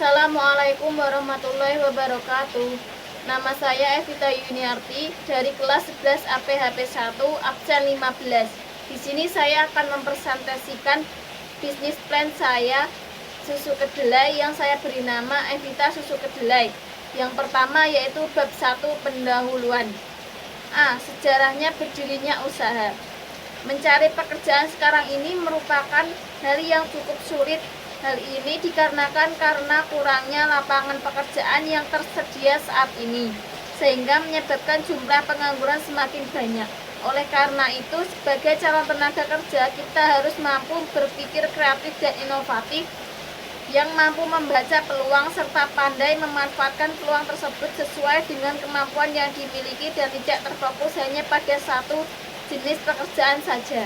Assalamualaikum warahmatullahi wabarakatuh. Nama saya Evita Yuniarti dari kelas 11 APHP 1 absen 15. Di sini saya akan mempresentasikan bisnis plan saya susu kedelai yang saya beri nama Evita Susu Kedelai. Yang pertama yaitu bab 1 pendahuluan. Sejarahnya berdirinya usaha. Mencari pekerjaan sekarang ini merupakan hal yang cukup sulit. Hal ini dikarenakan karena kurangnya lapangan pekerjaan yang tersedia saat ini, sehingga menyebabkan jumlah pengangguran semakin banyak. Oleh karena itu, sebagai calon tenaga kerja, kita harus mampu berpikir kreatif dan inovatif, yang mampu membaca peluang serta pandai memanfaatkan peluang tersebut sesuai dengan kemampuan yang dimiliki dan tidak terfokus hanya pada satu jenis pekerjaan saja.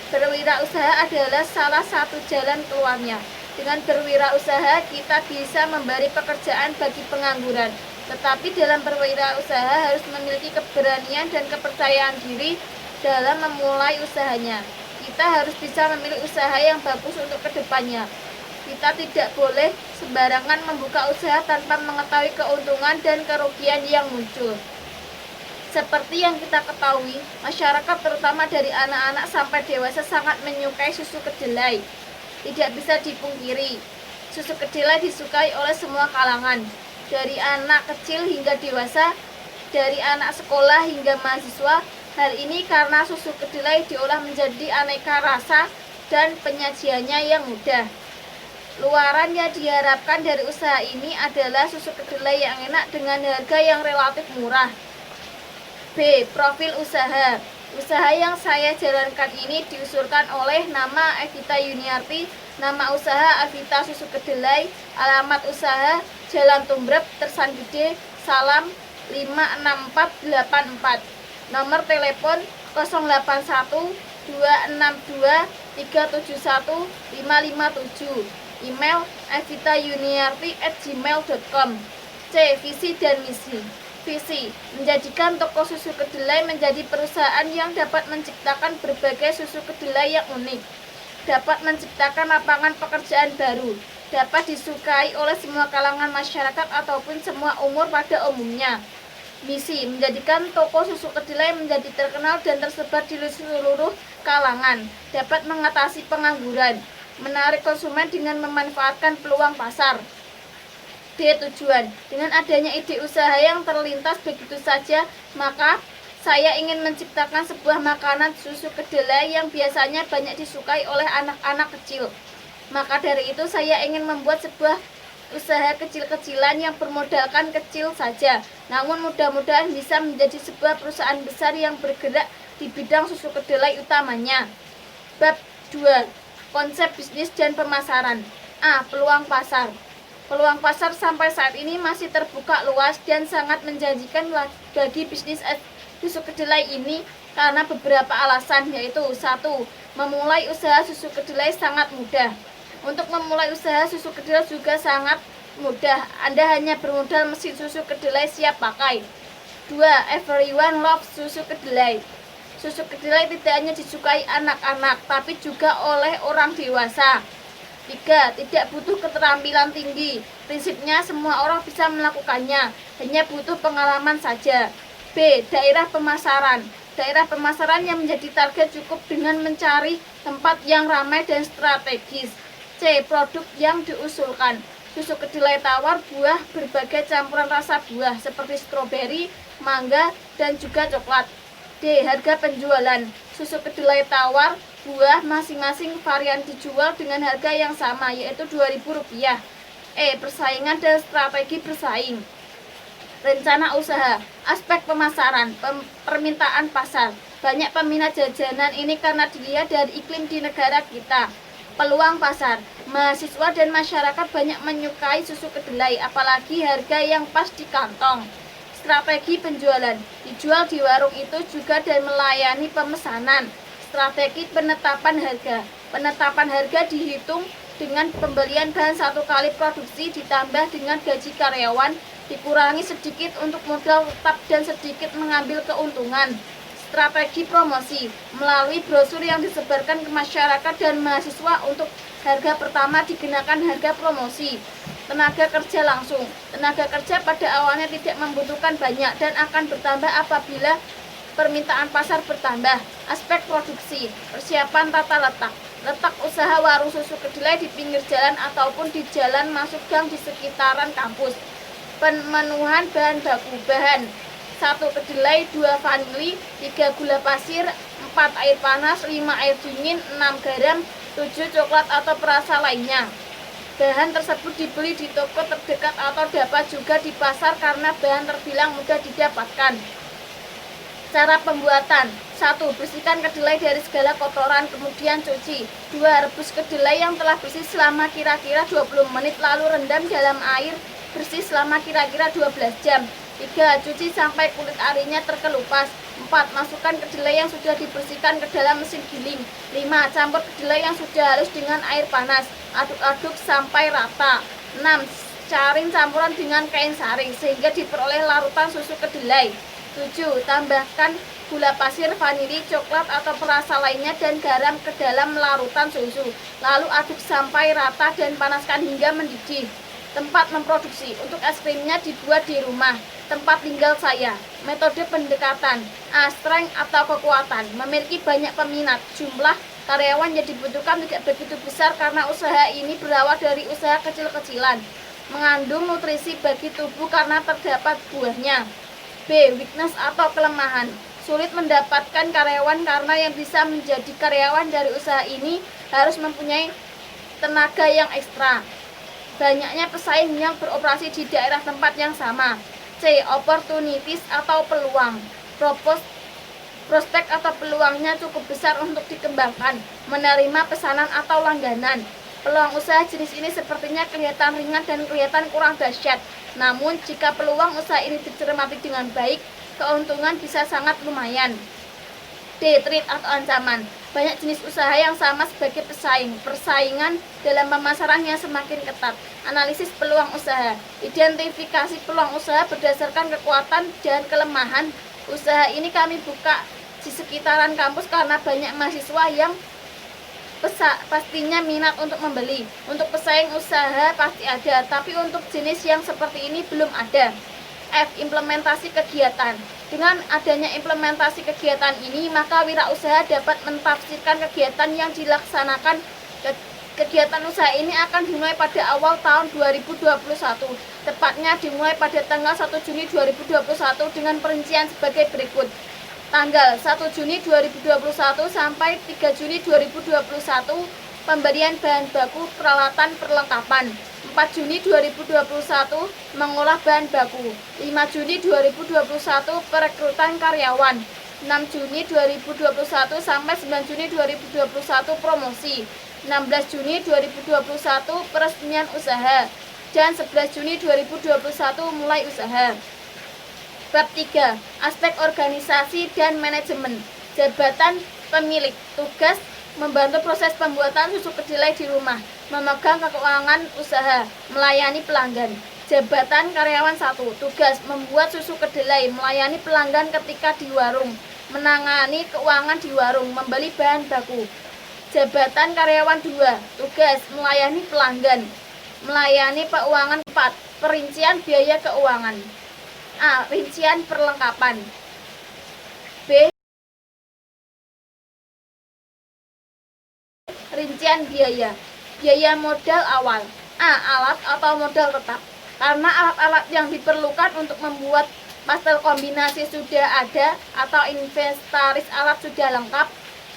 Berwirausaha adalah salah satu jalan keluarnya. Dengan berwirausaha, kita bisa memberi pekerjaan bagi pengangguran. Tetapi dalam berwirausaha harus memiliki keberanian dan kepercayaan diri dalam memulai usahanya. Kita harus bisa memilih usaha yang bagus untuk kedepannya. Kita tidak boleh sembarangan membuka usaha tanpa mengetahui keuntungan dan kerugian yang muncul. Seperti yang kita ketahui, masyarakat terutama dari anak-anak sampai dewasa sangat menyukai susu kedelai. Tidak bisa dipungkiri, susu kedelai disukai oleh semua kalangan, dari anak kecil hingga dewasa, dari anak sekolah hingga mahasiswa. Hal ini karena susu kedelai diolah menjadi aneka rasa dan penyajiannya yang mudah. Luaran yang diharapkan dari usaha ini adalah susu kedelai yang enak dengan harga yang relatif murah. B. Profil usaha. Usaha yang saya jalankan ini diusulkan oleh nama Evita Yuniarti, nama usaha Evita Susu Kedelai, alamat usaha Jalan Tumbrep, Tersan Gede, Salam 56484. Nomor telepon 081 262 371 557. Email evitayuniarti@gmail.com. C. Visi dan misi. Visi, menjadikan toko susu kedelai menjadi perusahaan yang dapat menciptakan berbagai susu kedelai yang unik, dapat menciptakan lapangan pekerjaan baru, dapat disukai oleh semua kalangan masyarakat ataupun semua umur pada umumnya. Misi, menjadikan toko susu kedelai menjadi terkenal dan tersebar di seluruh kalangan, dapat mengatasi pengangguran, menarik konsumen dengan memanfaatkan peluang pasar. D. Tujuan, dengan adanya ide usaha yang terlintas begitu saja, maka saya ingin menciptakan sebuah makanan susu kedelai yang biasanya banyak disukai oleh anak-anak kecil. Maka dari itu saya ingin membuat sebuah usaha kecil-kecilan yang bermodalkan kecil saja, namun mudah-mudahan bisa menjadi sebuah perusahaan besar yang bergerak di bidang susu kedelai utamanya. Bab 2. Konsep bisnis dan pemasaran. Peluang pasar. Peluang pasar sampai saat ini masih terbuka luas dan sangat menjanjikan bagi bisnis susu kedelai ini karena beberapa alasan, yaitu 1. Memulai usaha susu kedelai sangat mudah. Untuk memulai usaha susu kedelai juga sangat mudah. Anda hanya bermodal mesin susu kedelai siap pakai. 2. Everyone loves susu kedelai. Susu kedelai tidak hanya disukai anak-anak, tapi juga oleh orang dewasa. 3. Tidak butuh keterampilan tinggi. Prinsipnya semua orang bisa melakukannya, hanya butuh pengalaman saja. B. Daerah pemasaran. Daerah pemasaran yang menjadi target cukup dengan mencari tempat yang ramai dan strategis. C. Produk yang diusulkan. Susu kedelai tawar, buah, berbagai campuran rasa buah seperti stroberi, mangga, dan juga coklat. D. Harga penjualan. Susu kedelai tawar, buah masing-masing varian dijual dengan harga yang sama, yaitu Rp2.000. E. Persaingan dan strategi bersaing. Rencana usaha. Aspek pemasaran, permintaan pasar. Banyak peminat jajanan ini karena dilihat dari iklim di negara kita. Peluang pasar. Mahasiswa dan masyarakat banyak menyukai susu kedelai, apalagi harga yang pas di kantong. Strategi penjualan. Dijual di warung itu juga dan melayani pemesanan. Strategi penetapan harga. Penetapan harga dihitung dengan pembelian bahan satu kali produksi ditambah dengan gaji karyawan, dikurangi sedikit untuk modal tetap dan sedikit mengambil keuntungan. Strategi promosi. Melalui brosur yang disebarkan ke masyarakat dan mahasiswa untuk harga pertama dikenakan harga promosi. Tenaga kerja langsung. Tenaga kerja pada awalnya tidak membutuhkan banyak dan akan bertambah apabila permintaan pasar bertambah. Aspek produksi, persiapan tata letak. Letak usaha warung susu kedelai di pinggir jalan ataupun di jalan masuk gang di sekitaran kampus. Pemenuhan bahan baku. Bahan: 1 kedelai, 2 vanili, 3 gula pasir, 4 air panas, 5 air dingin, 6 garam, 7 coklat atau perasa lainnya. Bahan tersebut dibeli di toko terdekat atau dapat juga di pasar karena bahan terbilang mudah didapatkan. Cara pembuatan: 1. Bersihkan kedelai dari segala kotoran, kemudian cuci. 2. Rebus kedelai yang telah bersih selama kira-kira 20 menit, lalu rendam dalam air bersih selama kira-kira 12 jam. 3. Cuci sampai kulit arinya terkelupas. 4. Masukkan kedelai yang sudah dibersihkan ke dalam mesin giling. 5. Campur kedelai yang sudah halus dengan air panas. Aduk-aduk sampai rata. 6. Saring campuran dengan kain saring sehingga diperoleh larutan susu kedelai. 7. Tambahkan gula pasir, vanili, coklat atau perasa lainnya dan garam ke dalam larutan susu. Lalu aduk sampai rata dan panaskan hingga mendidih. Tempat memproduksi: untuk es krimnya dibuat di rumah. Tempat tinggal saya. Metode pendekatan: A. Strength atau kekuatan. Memiliki banyak peminat. Jumlah karyawan yang dibutuhkan tidak begitu besar karena usaha ini berawal dari usaha kecil-kecilan. Mengandung nutrisi bagi tubuh karena terdapat buahnya. B. Weakness atau kelemahan. Sulit mendapatkan karyawan karena yang bisa menjadi karyawan dari usaha ini harus mempunyai tenaga yang ekstra. Banyaknya pesaing yang beroperasi di daerah tempat yang sama. C. Opportunities atau peluang. Prospek atau peluangnya cukup besar untuk dikembangkan, menerima pesanan atau langganan. Peluang usaha jenis ini sepertinya kelihatan ringan dan kelihatan kurang dahsyat. Namun, jika peluang usaha ini dicermati dengan baik, keuntungan bisa sangat lumayan. D. Threat atau ancaman. Banyak jenis usaha yang sama sebagai pesaing. Persaingan dalam pemasaran yang semakin ketat. Analisis peluang usaha. Identifikasi peluang usaha berdasarkan kekuatan dan kelemahan. Usaha ini kami buka di sekitaran kampus karena banyak mahasiswa yang pastinya minat untuk membeli. Untuk pesaing usaha pasti ada, tapi untuk jenis yang seperti ini belum ada. F. Implementasi kegiatan. Dengan adanya implementasi kegiatan ini, maka wirausaha dapat mentafsirkan kegiatan yang dilaksanakan. Kegiatan usaha ini akan dimulai pada awal tahun 2021. Tepatnya dimulai pada tanggal 1 Juni 2021 dengan perincian sebagai berikut. Tanggal 1 Juni 2021 sampai 3 Juni 2021, pemberian bahan baku peralatan perlengkapan. 4 Juni 2021 mengolah bahan baku. 5 Juni 2021 perekrutan karyawan. 6 Juni 2021 sampai 9 Juni 2021 promosi. 16 Juni 2021 peresmian usaha. Dan 11 Juni 2021 mulai usaha. Bab 3. Aspek organisasi dan manajemen. Jabatan pemilik. Tugas: membantu proses pembuatan susu kedelai di rumah, memegang keuangan usaha, melayani pelanggan. Jabatan karyawan 1. Tugas: membuat susu kedelai, melayani pelanggan ketika di warung, menangani keuangan di warung, membeli bahan baku. Jabatan karyawan 2. Tugas: melayani pelanggan, melayani keuangan. 4. Perincian biaya keuangan. A. Rincian perlengkapan. B. Rincian biaya. Biaya modal awal. A. Alat atau modal tetap. Karena alat-alat yang diperlukan untuk membuat pastel kombinasi sudah ada atau inventaris alat sudah lengkap,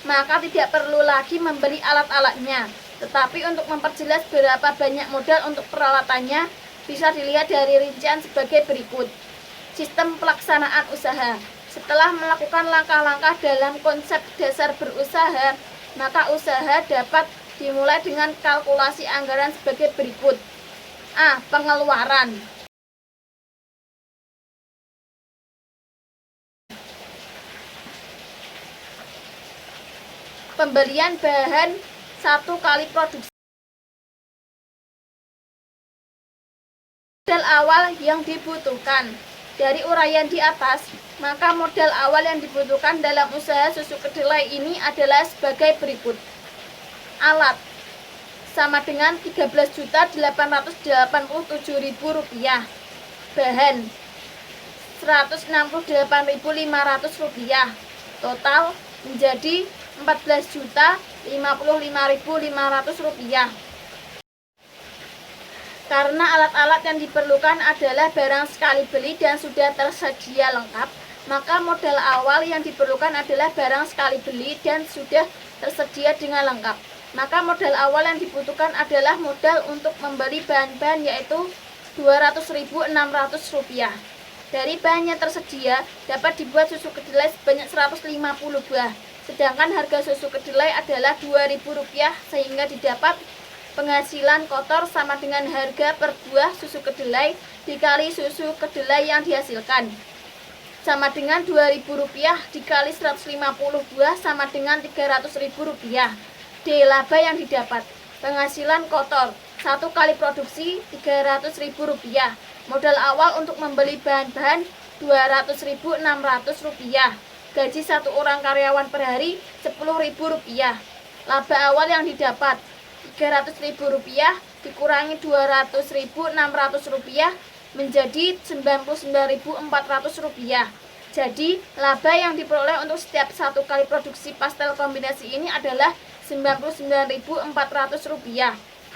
maka tidak perlu lagi membeli alat-alatnya. Tetapi untuk memperjelas berapa banyak modal untuk peralatannya, bisa dilihat dari rincian sebagai berikut. Sistem pelaksanaan usaha. Setelah melakukan langkah-langkah dalam konsep dasar berusaha, maka usaha dapat dimulai dengan kalkulasi anggaran sebagai berikut. A. Pengeluaran. Pembelian bahan 1 kali produksi. Modal awal yang dibutuhkan. Dari uraian di atas, maka modal awal yang dibutuhkan dalam usaha susu kedelai ini adalah sebagai berikut. Alat: sama dengan Rp13.887.000. Bahan Rp168.500. Total menjadi Rp14.055.500. Karena alat-alat yang diperlukan adalah barang sekali beli dan sudah tersedia lengkap, maka modal awal yang diperlukan adalah barang sekali beli dan sudah tersedia dengan lengkap. Maka modal awal yang dibutuhkan adalah modal untuk membeli bahan-bahan, yaitu Rp200.600. Dari bahan yang tersedia dapat dibuat susu kedelai sebanyak 150 buah. Sedangkan harga susu kedelai adalah Rp2.000, sehingga didapat penghasilan kotor sama dengan harga per buah susu kedelai dikali susu kedelai yang dihasilkan, sama dengan Rp2.000 dikali 150 buah sama dengan Rp300.000. D. Laba yang didapat. Penghasilan kotor 1 kali produksi Rp300.000. Modal awal untuk membeli bahan-bahan Rp200.600. Gaji 1 orang karyawan per hari Rp10.000. Laba awal yang didapat Rp300.000 dikurangi Rp200.600 menjadi Rp99.400. Jadi laba yang diperoleh untuk setiap 1 kali produksi pastel kombinasi ini adalah Rp99.400.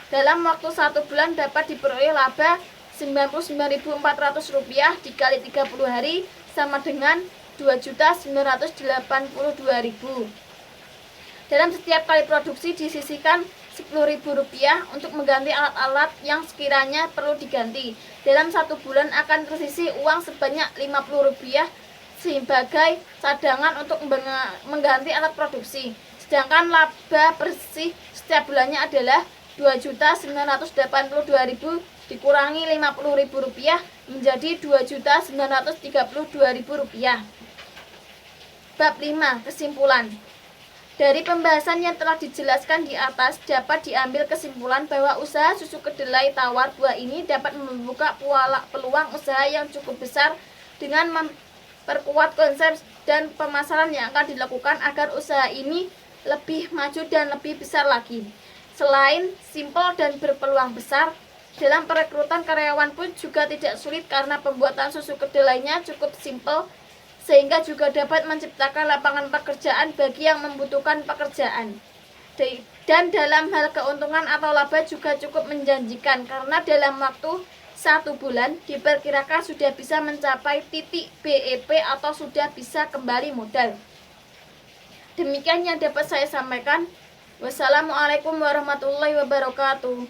Dalam waktu 1 bulan dapat diperoleh laba Rp99.400 dikali 30 hari sama dengan Rp2.982.000. Dalam setiap kali produksi disisihkan Rp10.000 untuk mengganti alat-alat yang sekiranya perlu diganti. Dalam 1 bulan akan tersisih uang sebanyak Rp50 sebagai cadangan untuk mengganti alat produksi. Sedangkan laba bersih setiap bulannya adalah Rp2.982.000 dikurangi Rp50.000 menjadi Rp2.932.000. Bab 5. Kesimpulan. Dari pembahasan yang telah dijelaskan di atas dapat diambil kesimpulan bahwa usaha susu kedelai tawar buah ini dapat membuka peluang usaha yang cukup besar dengan memperkuat konsep dan pemasaran yang akan dilakukan agar usaha ini lebih maju dan lebih besar lagi. Selain simpel dan berpeluang besar, dalam perekrutan karyawan pun juga tidak sulit karena pembuatan susu kedelainya cukup simpel, sehingga juga dapat menciptakan lapangan pekerjaan bagi yang membutuhkan pekerjaan. Dan dalam hal keuntungan atau laba juga cukup menjanjikan karena dalam waktu 1 bulan diperkirakan sudah bisa mencapai titik BEP atau sudah bisa kembali modal. Demikian yang dapat saya sampaikan. Wassalamualaikum warahmatullahi wabarakatuh.